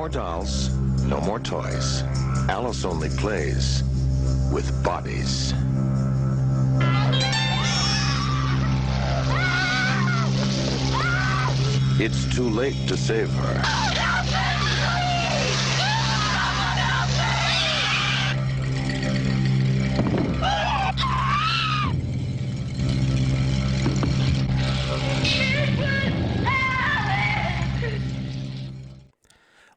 more dolls, no more toys. Alice only plays with bodies. It's too late to save her.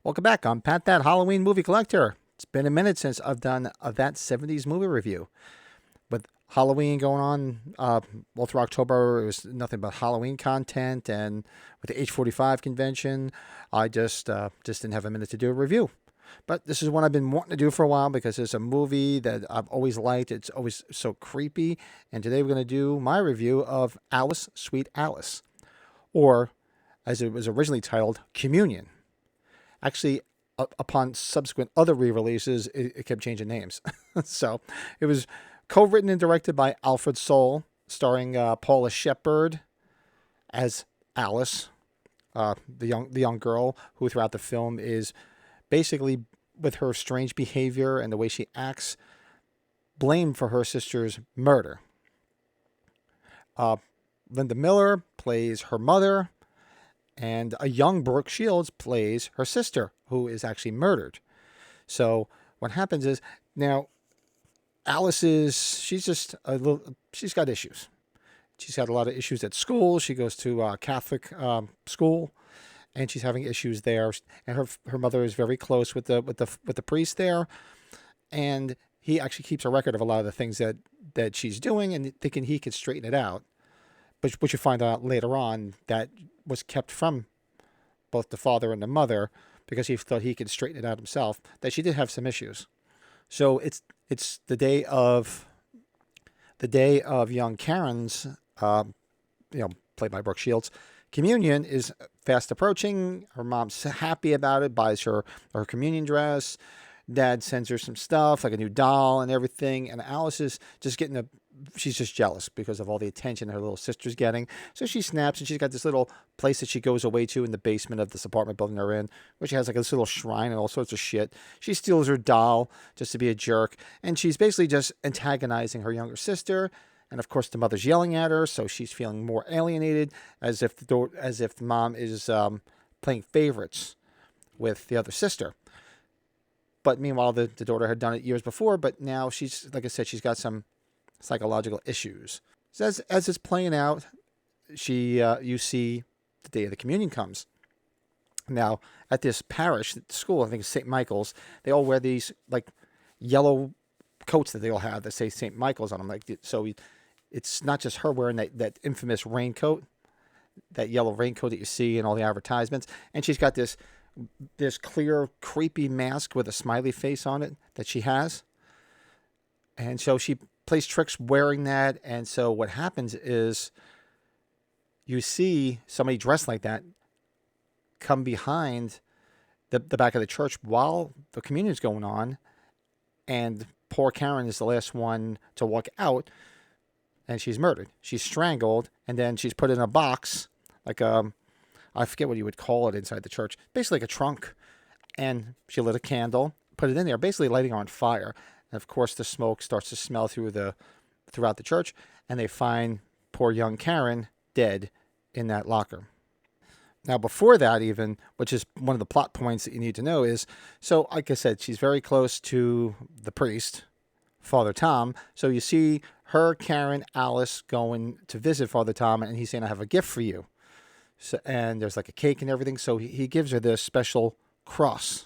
Welcome back. I'm Pat, that Halloween movie collector. It's been a minute since I've done that 70s movie review. With Halloween going on all through October, it was nothing but Halloween content, and with the H45 convention, I just didn't have a minute to do a review. But this is one I've been wanting to do for a while because it's a movie that I've always liked. It's always so creepy. And today we're going to do my review of Alice, Sweet Alice, or as it was originally titled, Communion. Actually, upon subsequent other re-releases, it kept changing names. So it was co-written and directed by Alfred Soule, starring Paula Shepherd as Alice, the young girl who throughout the film is basically, with her strange behavior and the way she acts, blamed for her sister's murder. Linda Miller plays her mother, and a young Brooke Shields plays her sister, who is actually murdered. So what happens is, now Alice she's got issues. She's got a lot of issues at school. She goes to Catholic school, and she's having issues there. And her mother is very close with the priest there, and he actually keeps a record of a lot of the things that she's doing, and thinking he could straighten it out. But what you find out later on, that was kept from both the father and the mother, because he thought he could straighten it out himself, that she did have some issues. So it's the day of young Karen's, played by Brooke Shields. Communion is fast approaching. Her mom's happy about it, buys her communion dress. Dad sends her some stuff, like a new doll and everything. And Alice is just she's just jealous because of all the attention her little sister's getting. So she snaps, and she's got this little place that she goes away to in the basement of this apartment building they're in, where she has like this little shrine and all sorts of shit. She steals her doll just to be a jerk. And she's basically just antagonizing her younger sister. And of course the mother's yelling at her, so she's feeling more alienated, as if the mom is playing favorites with the other sister. But meanwhile, the daughter had done it years before, but now she's, like I said, she's got some psychological issues. So as it's playing out, you see the day of the communion comes. Now, at this parish school, I think it's St. Michael's, they all wear these like yellow coats that they all have that say St. Michael's on them. So it's not just her wearing that infamous raincoat, that yellow raincoat that you see in all the advertisements, and she's got this clear, creepy mask with a smiley face on it that she has. And so she plays tricks wearing that. And so what happens is you see somebody dressed like that come behind the back of the church while the communion is going on. And poor Karen is the last one to walk out, and she's murdered. She's strangled, and then she's put in a box, like I forget what you would call it inside the church, basically like a trunk. And she lit a candle, put it in there, basically lighting her on fire. And of course, the smoke starts to smell throughout the church, and they find poor young Karen dead in that locker. Now, before that even, which is one of the plot points that you need to know, is, so like I said, she's very close to the priest, Father Tom. So you see her, Karen, Alice going to visit Father Tom, and he's saying, I have a gift for you. So, and there's like a cake and everything. So he gives her this special cross,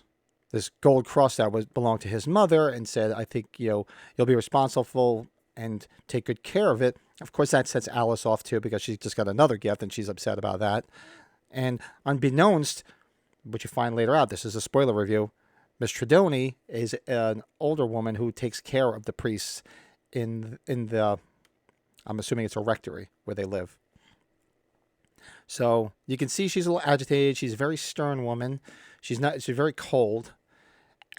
this gold cross that belonged to his mother, and said, I think, you'll be responsible and take good care of it. Of course, that sets Alice off too, because she's just got another gift and she's upset about that. And unbeknownst, what you find later out, this is a spoiler review, Miss Tredoni is an older woman who takes care of the priests in the, I'm assuming it's a rectory where they live. So you can see she's a little agitated. She's a very stern woman. She's very cold,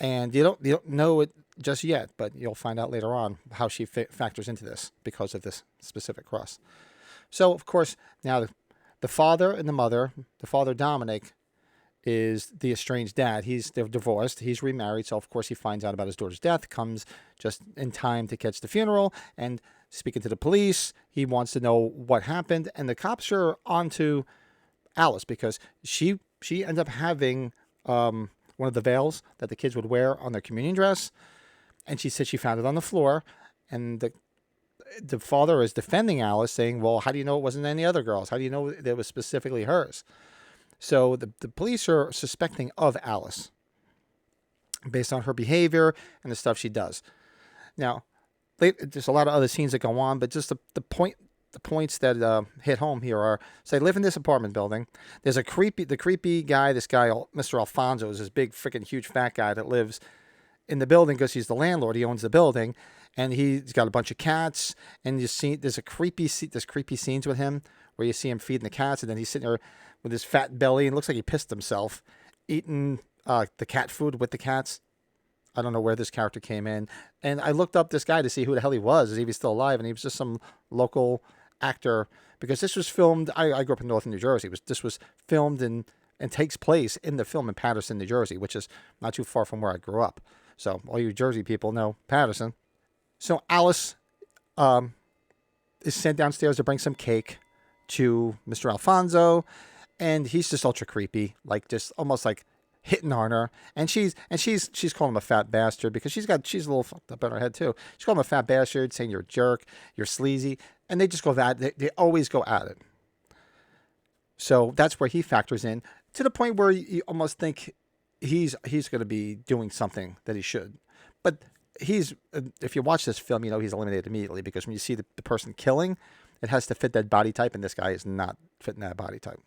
and you don't know it just yet, but you'll find out later on how she factors into this because of this specific cross. So of course now the father and the mother, the father Dominic, is the estranged dad. They're divorced. He's remarried, so of course he finds out about his daughter's death, comes just in time to catch the funeral, and speaking to the police, he wants to know what happened, and the cops are onto Alice because she ended up having one of the veils that the kids would wear on their communion dress, and she said she found it on the floor, and the father is defending Alice, saying, well, how do you know it wasn't any other girls? How do you know that it was specifically hers? So the police are suspecting of Alice based on her behavior and the stuff she does. Now, there's a lot of other scenes that go on, but just the points that hit home here are: so they live in this apartment building. There's the creepy guy. This guy, Mr. Alfonso, is this big, freaking huge fat guy that lives in the building because he's the landlord. He owns the building, and he's got a bunch of cats. And there's creepy scenes with him where you see him feeding the cats, and then he's sitting there with his fat belly, and it looks like he pissed himself, eating the cat food with the cats. I don't know where this character came in. And I looked up this guy to see who the hell he was, if he's still alive, and he was just some local actor, because this was filmed, I grew up in northern New Jersey. This was filmed and takes place in the film in Paterson, New Jersey, which is not too far from where I grew up. So all you Jersey people know Paterson. So Alice is sent downstairs to bring some cake to Mr. Alfonso, and he's just ultra creepy, like just almost like hitting on her, and she's calling him a fat bastard because she's a little fucked up in her head too. She's calling him a fat bastard, saying you're a jerk, you're sleazy, and they just go they always go at it. So that's where he factors in, to the point where you almost think he's going to be doing something that he should, but if you watch this film, he's eliminated immediately, because when you see the person killing, it has to fit that body type, and this guy is not fitting that body type.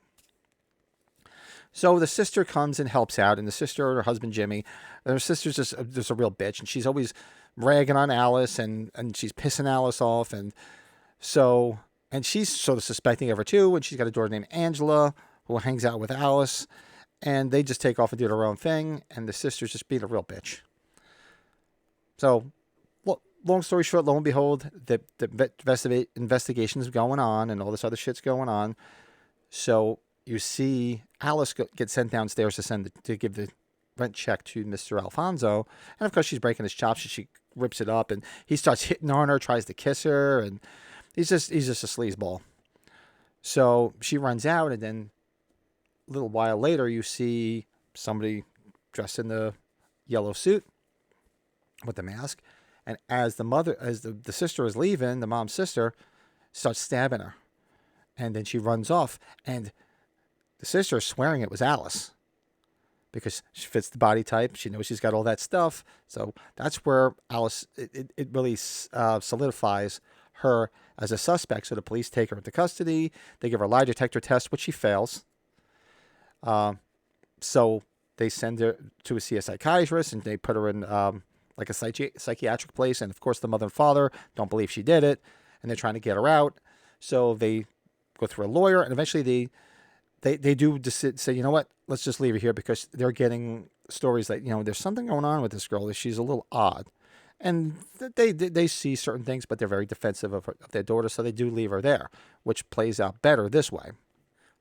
So the sister comes and helps out, and the sister and her husband Jimmy, her sister's just a real bitch, and she's always ragging on Alice, and she's pissing Alice off, and she's sort of suspecting of her too, and she's got a daughter named Angela who hangs out with Alice, and they just take off and do their own thing, and the sister's just being a real bitch. So, long story short, lo and behold, the investigation's going on, and all this other shit's going on. So you see Alice get sent downstairs to give the rent check to Mr. Alfonso, and of course she's breaking his chops, and she rips it up, and he starts hitting on her, tries to kiss her, and he's just a sleazeball. So she runs out, and then a little while later, you see somebody dressed in the yellow suit with the mask, and as the sister is leaving, the mom's sister starts stabbing her, and then she runs off, and the sister is swearing it was Alice because she fits the body type. She knows she's got all that stuff. So that's where Alice, it really solidifies her as a suspect. So the police take her into custody. They give her a lie detector test, which she fails. So they send her to see a psychiatrist, and they put her in like a psychiatric place. And of course, the mother and father don't believe she did it, and they're trying to get her out. So they go through a lawyer, and eventually they do just say, you know what, let's just leave her here, because they're getting stories that, there's something going on with this girl, that she's a little odd. And they see certain things, but they're very defensive of their daughter, so they do leave her there, which plays out better this way.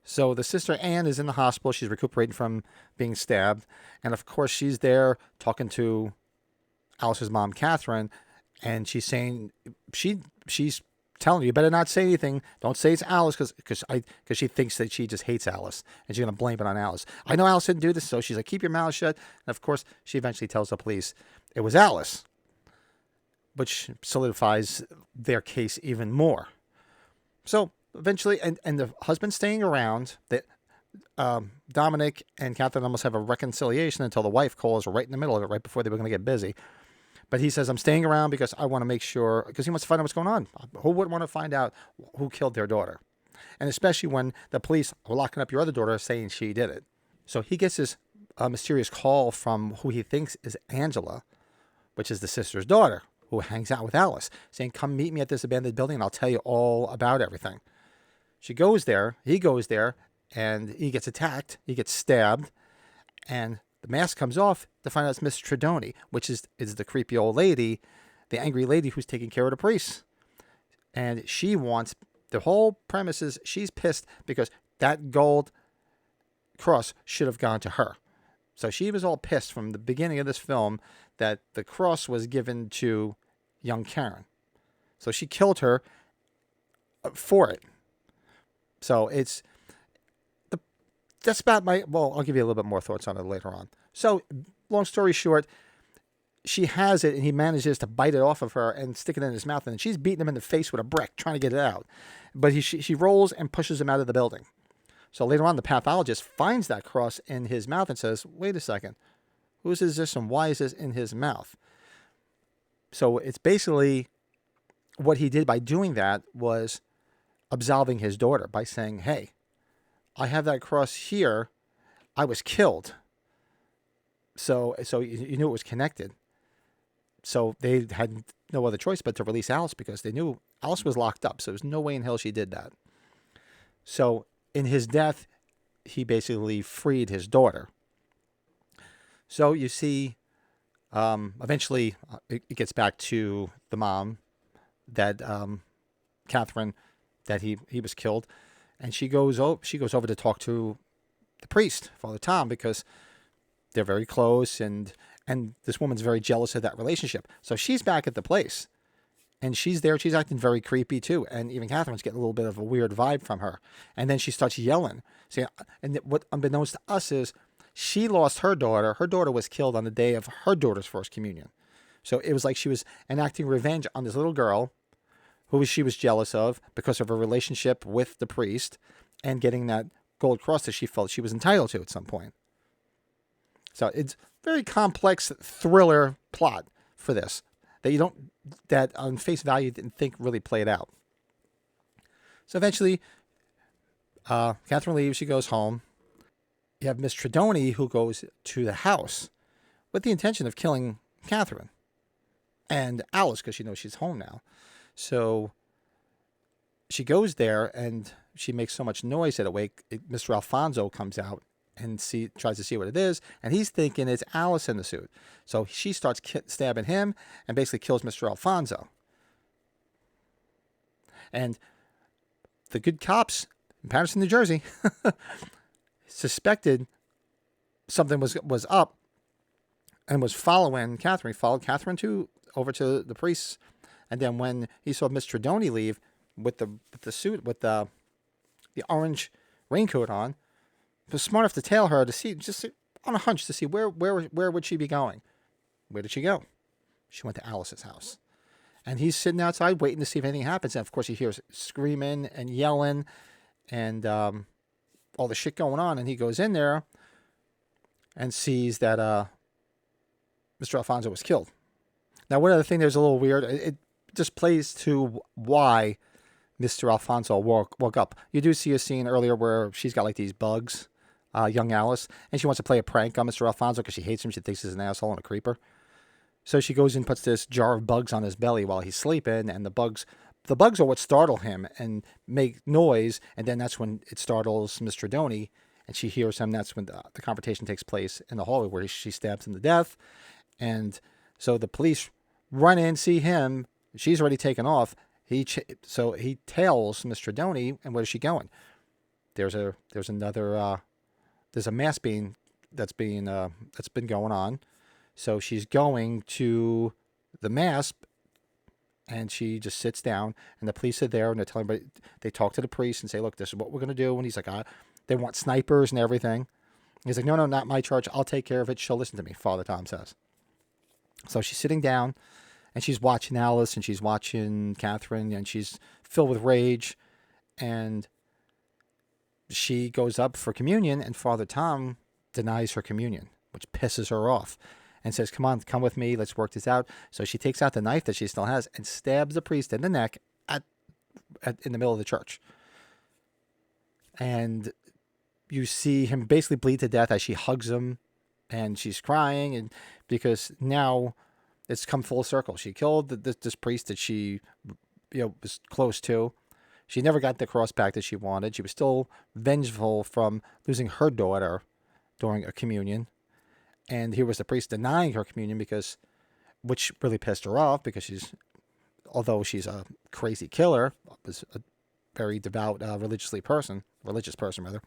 So the sister Anne is in the hospital. She's recuperating from being stabbed. And of course, she's there talking to Alice's mom, Catherine, and she's saying, she's telling her, you better not say anything. Don't say it's Alice, because she thinks that she just hates Alice, and she's going to blame it on Alice. I know Alice didn't do this, so she's like, keep your mouth shut. And of course, she eventually tells the police it was Alice, which solidifies their case even more. So eventually, and the husband staying around, that Dominic and Catherine almost have a reconciliation until the wife calls right in the middle of it, right before they were going to get busy. But he says, I'm staying around because I want to make sure, because he wants to find out what's going on. Who wouldn't want to find out who killed their daughter? And especially when the police are locking up your other daughter, saying she did it. So he gets this mysterious call from who he thinks is Angela, which is the sister's daughter, who hangs out with Alice, saying, come meet me at this abandoned building and I'll tell you all about everything. She goes there, he goes there, and he gets attacked, he gets stabbed, and the mask comes off to find out it's Miss Tredoni, which is the creepy old lady, the angry lady who's taking care of the priests. And she wants, the whole premise is she's pissed because that gold cross should have gone to her. So she was all pissed from the beginning of this film that the cross was given to young Karen. So she killed her for it. So that's about I'll give you a little bit more thoughts on it later on. So long story short, she has it and he manages to bite it off of her and stick it in his mouth. And she's beating him in the face with a brick trying to get it out. But she rolls and pushes him out of the building. So later on, the pathologist finds that cross in his mouth and says, wait a second, whose is this and why is this in his mouth? So it's basically what he did by doing that was absolving his daughter by saying, hey, I have that cross here. I was killed. So you knew it was connected. So they had no other choice but to release Alice because they knew Alice was locked up. So there's no way in hell she did that. So in his death, he basically freed his daughter. So you see, eventually it gets back to the mom that Catherine, that he was killed, and she goes over to talk to the priest, Father Tom, because they're very close, and this woman's very jealous of that relationship. So she's back at the place, and she's there. She's acting very creepy too, and even Catherine's getting a little bit of a weird vibe from her. And then she starts yelling. See, and what unbeknownst to us is she lost her daughter. Her daughter was killed on the day of her daughter's first communion. So it was like she was enacting revenge on this little girl who she was jealous of because of her relationship with the priest and getting that gold cross that she felt she was entitled to at some point. So it's a very complex thriller plot for this that on face value didn't think really played out. So eventually, Catherine leaves. She goes home. You have Miss Tredoni who goes to the house with the intention of killing Catherine and Alice because she knows she's home now. So she goes there and she makes so much noise that Mr. Alfonso comes out and tries to see what it is, and he's thinking it's Alice in the suit. So she starts stabbing him and basically kills Mr. Alfonso. And the good cops in Patterson, New Jersey, suspected something was up and was following Catherine. He followed Catherine over to the priests, and then when he saw Miss Tredoni leave with the suit with the orange raincoat on, he was smart enough to tail her to see, just on a hunch, to see where would she be going. Where did she go? She went to Alice's house. And he's sitting outside waiting to see if anything happens. And, of course, he hears screaming and yelling and all the shit going on. And he goes in there and sees that Mr. Alfonso was killed. Now, one other thing that's a little weird, it just plays to why Mr. Alfonso woke up. You do see a scene earlier where she's got like these bugs, young Alice, and she wants to play a prank on Mr. Alfonso because she hates him. She thinks he's an asshole and a creeper. So she goes and puts this jar of bugs on his belly while he's sleeping, and the bugs are what startle him and make noise, and then that's when it startles Miss Tredoni, and she hears him. That's when the confrontation takes place in the hallway where she stabs him to death. And so the police run in, see him. She's already taken off. So he tails Miss Tredoni, and where is she going? There's a mass that's been going on. So she's going to the mass, and she just sits down, and the police are there, and they're telling everybody, they talk to the priest and say, look, this is what we're going to do. And he's like, they want snipers and everything. He's like, no, not my charge. I'll take care of it. She'll listen to me, Father Tom says. So she's sitting down, and she's watching Alice, and she's watching Catherine, and she's filled with rage, and she goes up for communion, and Father Tom denies her communion, which pisses her off. And says, come with me, let's work this out. So she takes out the knife that she still has and stabs the priest in the neck in the middle of the church. And you see him basically bleed to death as she hugs him, and she's crying, and because now it's come full circle. She killed this priest that she was close to. She never got the cross back that she wanted. She was still vengeful from losing her daughter during a communion. And here was the priest denying her communion which really pissed her off because although she's a crazy killer, was a very devout religious person rather.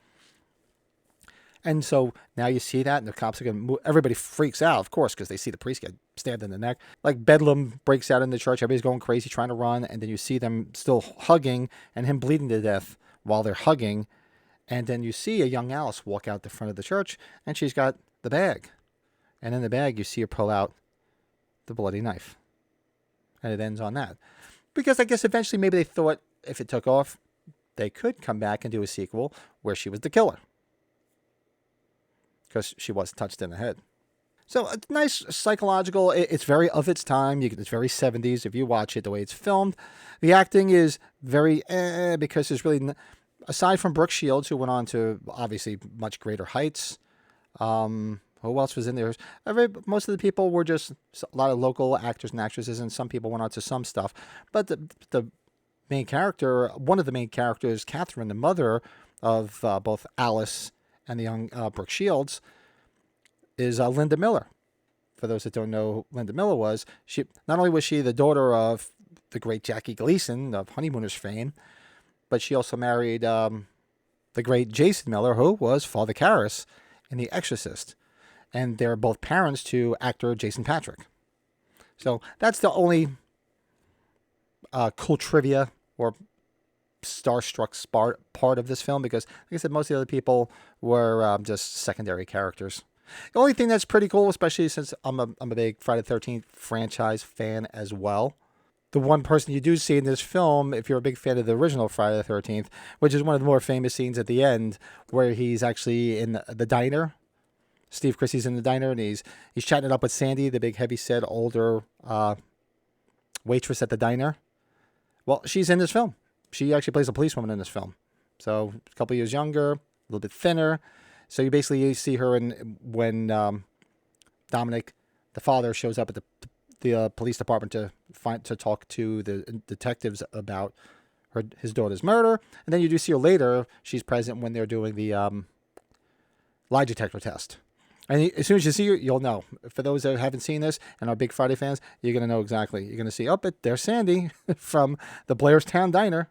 And so now you see that, and the cops are going to move. Everybody freaks out, of course, because they see the priest get stabbed in the neck. Like bedlam breaks out in the church. Everybody's going crazy trying to run. And then you see them still hugging and him bleeding to death while they're hugging. And then you see a young Alice walk out the front of the church, and she's got the bag. And in the bag, you see her pull out the bloody knife. And it ends on that. Because I guess eventually maybe they thought if it took off, they could come back and do a sequel where she was the killer. Because she was touched in the head. So it's nice psychological. It's very of its time. It's very 70s if you watch it the way it's filmed. The acting is very because there's really, aside from Brooke Shields, who went on to obviously much greater heights. Who else was in there? Most of the people were just a lot of local actors and actresses, and some people went on to some stuff. But the main character, one of the main characters, Catherine, the mother of both Alice and the young Brooke Shields, is Linda Miller. For those that don't know who Linda Miller was, she not only was she the daughter of the great Jackie Gleason of Honeymooners fame, but she also married the great Jason Miller, who was Father Karras in The Exorcist. And they're both parents to actor Jason Patric. So that's the only cool trivia or starstruck part of this film, because like I said, most of the other people were just secondary characters. The only thing that's pretty cool, especially since I'm a big Friday the 13th franchise fan as well, the one person you do see in this film, if you're a big fan of the original Friday the 13th, which is one of the more famous scenes at the end where he's actually in the diner. Steve Christie's in the diner, and he's chatting it up with Sandy, the big heavy-set older waitress at the diner. Well, she's in this film. She actually plays a policewoman in this film. So a couple years younger, a little bit thinner. So you see her when Dominic, the father, shows up at the police department to talk to the detectives about his daughter's murder. And then you do see her later. She's present when they're doing the lie detector test. And as soon as you see her, you'll know. For those that haven't seen this and are big Friday fans, you're going to know exactly. You're going to see, there's Sandy from the Blairstown Diner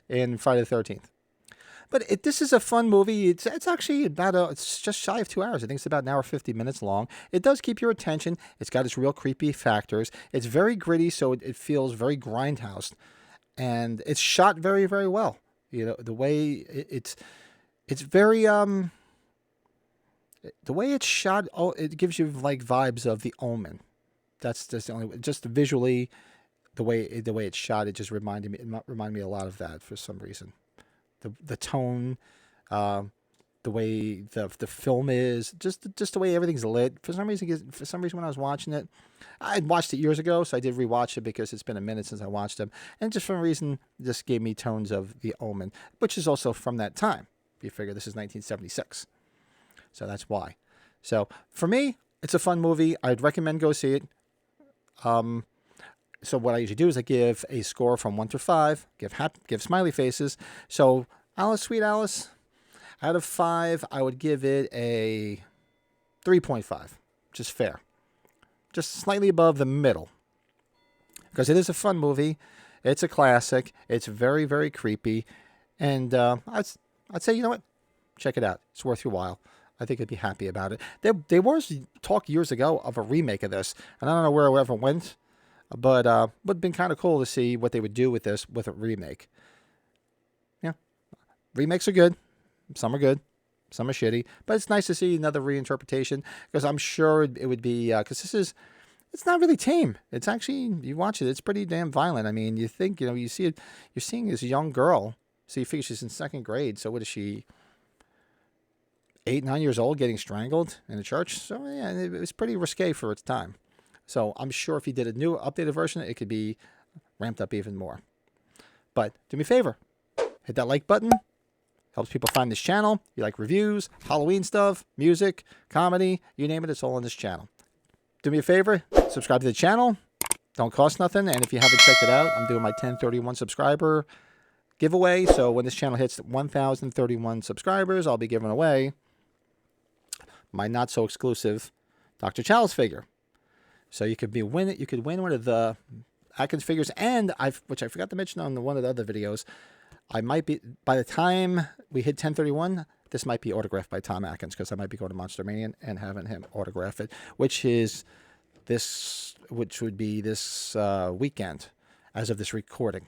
in Friday the 13th. But this is a fun movie. It's actually it's just shy of 2 hours. I think it's about an hour 50 minutes long. It does keep your attention. It's got its real creepy factors. It's very gritty, so it feels very grindhouse, and it's shot very, very well. You know, the way it's very the way it's shot. Oh, it gives you like vibes of The Omen. That's just the only, just visually, the way it's shot. It just reminded me a lot of that for some reason. The tone, the way the film is, just the way everything's lit. For some reason, when I was watching it, I had watched it years ago, so I did rewatch it because it's been a minute since I watched it, and just for some reason, this gave me tones of The Omen, which is also from that time. You figure this is 1976, so that's why. So for me, it's a fun movie. I'd recommend go see it. So what I usually do is I give a score from 1 to 5, give smiley faces. So Alice, Sweet Alice, out of 5, I would give it a 3.5, which is fair. Just slightly above the middle. Because it is a fun movie. It's a classic. It's very, very creepy. And I'd say, you know what? Check it out. It's worth your while. I think I'd be happy about it. There was talk years ago of a remake of this. And I don't know where it ever went. But would have been kind of cool to see what they would do with this, with a remake. Yeah. Remakes are good. Some are good. Some are shitty. But it's nice to see another reinterpretation, because I'm sure it would be, because it's not really tame. It's actually, you watch it, it's pretty damn violent. I mean, you think, you see it, you're seeing this young girl. So you figure she's in 2nd grade. So what is she, 8, 9 years old, getting strangled in a church? So yeah, it was pretty risque for its time. So I'm sure if you did a new updated version, it could be ramped up even more. But do me a favor, hit that like button. Helps people find this channel. You like reviews, Halloween stuff, music, comedy, you name it, it's all on this channel. Do me a favor, subscribe to the channel. Don't cost nothing. And if you haven't checked it out, I'm doing my 1031 subscriber giveaway. So when this channel hits 1,031 subscribers, I'll be giving away my not so exclusive Dr. Chalice figure. So you could win one of the Atkins figures, and which I forgot to mention on one of the other videos, I might be, by the time we hit 1031, this might be autographed by Tom Atkins, because I might be going to Monster Mania and having him autograph it, which would be this weekend as of this recording.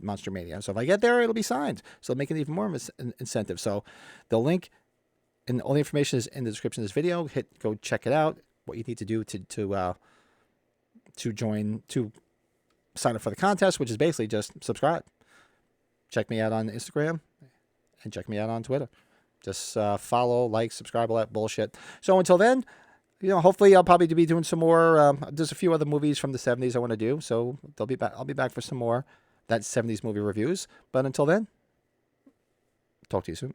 Monster Mania. So if I get there, it'll be signed. So it'll make it even more of an incentive. So the link and all the information is in the description of this video. Go check it out. What you need to do to sign up for the contest, which is basically just subscribe. Check me out on Instagram and check me out on Twitter. Just follow, like, subscribe, all that bullshit. So until then, hopefully I'll probably be doing some more. There's a few other movies from the 70s I want to do, so I'll be back for some more that 70s movie reviews. But until then, talk to you soon.